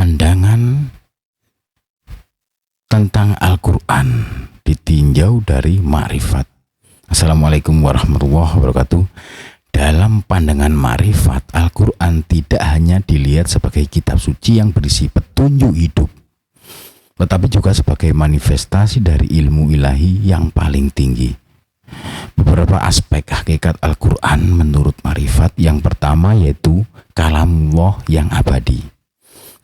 pandangan tentang Al-Quran ditinjau dari ma'rifat. Assalamualaikum warahmatullahi wabarakatuh. Dalam pandangan ma'rifat, Al-Quran tidak hanya dilihat sebagai kitab suci yang berisi petunjuk hidup, tetapi juga sebagai manifestasi dari ilmu ilahi yang paling tinggi. Beberapa aspek hakikat Al-Quran menurut ma'rifat, yang pertama yaitu kalamullah yang abadi.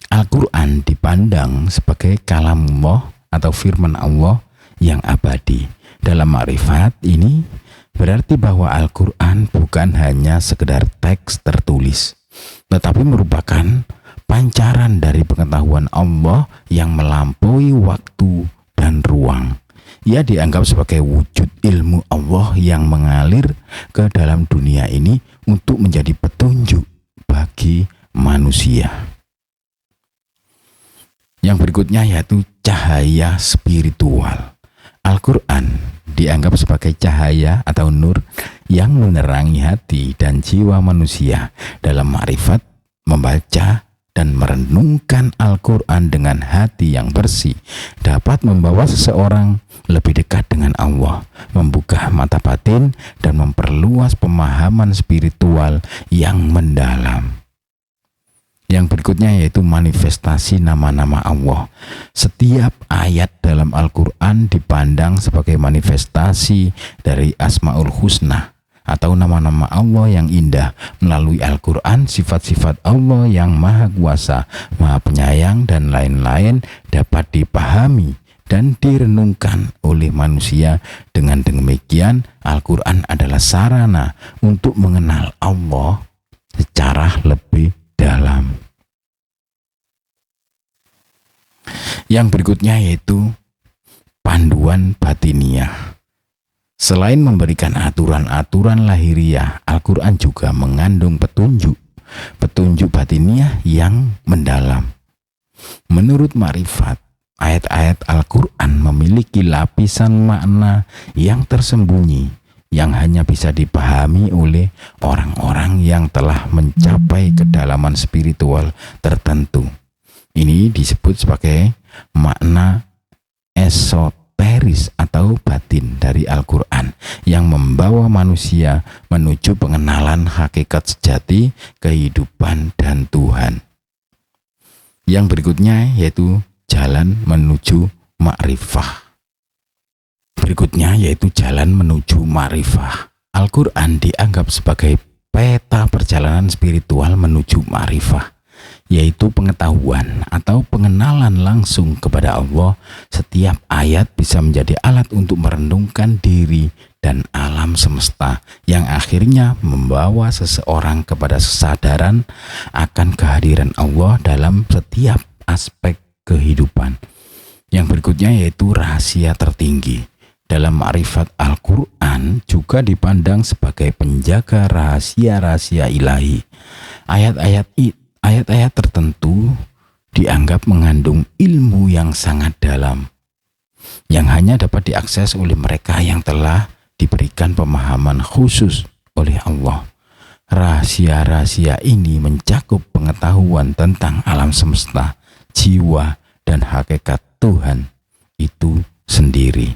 Al-Quran dipandang sebagai kalamullah atau firman Allah yang abadi. Dalam ma'rifat ini berarti bahwa Al-Quran bukan hanya sekedar teks tertulis, tetapi merupakan pancaran dari pengetahuan Allah yang melampaui waktu dan ruang. Ia dianggap sebagai wujud ilmu Allah yang mengalir ke dalam dunia ini untuk menjadi petunjuk bagi manusia. Yang berikutnya yaitu cahaya spiritual. Al-Quran dianggap sebagai cahaya atau nur yang menerangi hati dan jiwa manusia. Dalam ma'rifat, membaca dan merenungkan Al-Quran dengan hati yang bersih dapat membawa seseorang lebih dekat dengan Allah, membuka mata batin dan memperluas pemahaman spiritual yang mendalam. Yang berikutnya yaitu manifestasi nama-nama Allah. Setiap ayat dalam Al-Quran dipandang sebagai manifestasi dari Asmaul Husna atau nama-nama Allah yang indah. Melalui Al-Quran, sifat-sifat Allah yang maha kuasa, maha penyayang dan lain-lain dapat dipahami dan direnungkan oleh manusia. Dengan demikian, Al-Quran adalah sarana untuk mengenal Allah secara lebih dalam. Yang berikutnya yaitu panduan batiniah. Selain memberikan aturan-aturan lahiriah, Al-Quran juga mengandung petunjuk batiniah yang mendalam. Menurut ma'rifat, ayat-ayat Al-Quran memiliki lapisan makna yang tersembunyi yang hanya bisa dipahami oleh orang-orang yang telah mencapai kedalaman spiritual tertentu. Ini disebut sebagai makna esoteris atau batin dari Al-Quran yang membawa manusia menuju pengenalan hakikat sejati kehidupan dan Tuhan. Yang berikutnya yaitu jalan menuju ma'rifah. Al-Quran dianggap sebagai peta perjalanan spiritual menuju ma'rifah, yaitu pengetahuan atau pengenalan langsung kepada Allah. Setiap ayat bisa menjadi alat untuk merenungkan diri dan alam semesta, yang akhirnya membawa seseorang kepada kesadaran akan kehadiran Allah dalam setiap aspek kehidupan. Yang berikutnya yaitu rahasia tertinggi. Dalam ma'rifat, Al-Quran juga dipandang sebagai penjaga rahasia-rahasia ilahi. Ayat-ayat tertentu dianggap mengandung ilmu yang sangat dalam, yang hanya dapat diakses oleh mereka yang telah diberikan pemahaman khusus oleh Allah. Rahasia-rahasia ini mencakup pengetahuan tentang alam semesta, jiwa, dan hakikat Tuhan itu sendiri.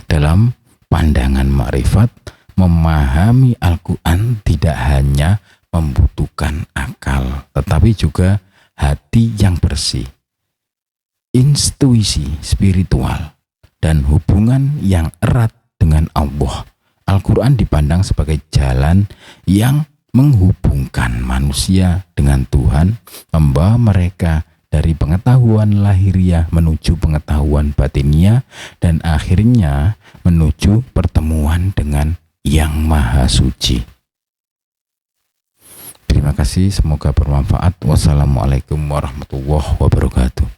Dalam pandangan ma'rifat, memahami Al-Quran tidak hanya membutuhkan akal, tetapi juga hati yang bersih, intuisi spiritual, dan hubungan yang erat dengan Allah. Al-Quran dipandang sebagai jalan yang menghubungkan manusia dengan Tuhan, membawa mereka dari pengetahuan lahiriah menuju pengetahuan batiniah, dan akhirnya menuju pertemuan dengan Yang Maha Suci. Terima kasih, semoga bermanfaat. Wassalamualaikum warahmatullahi wabarakatuh.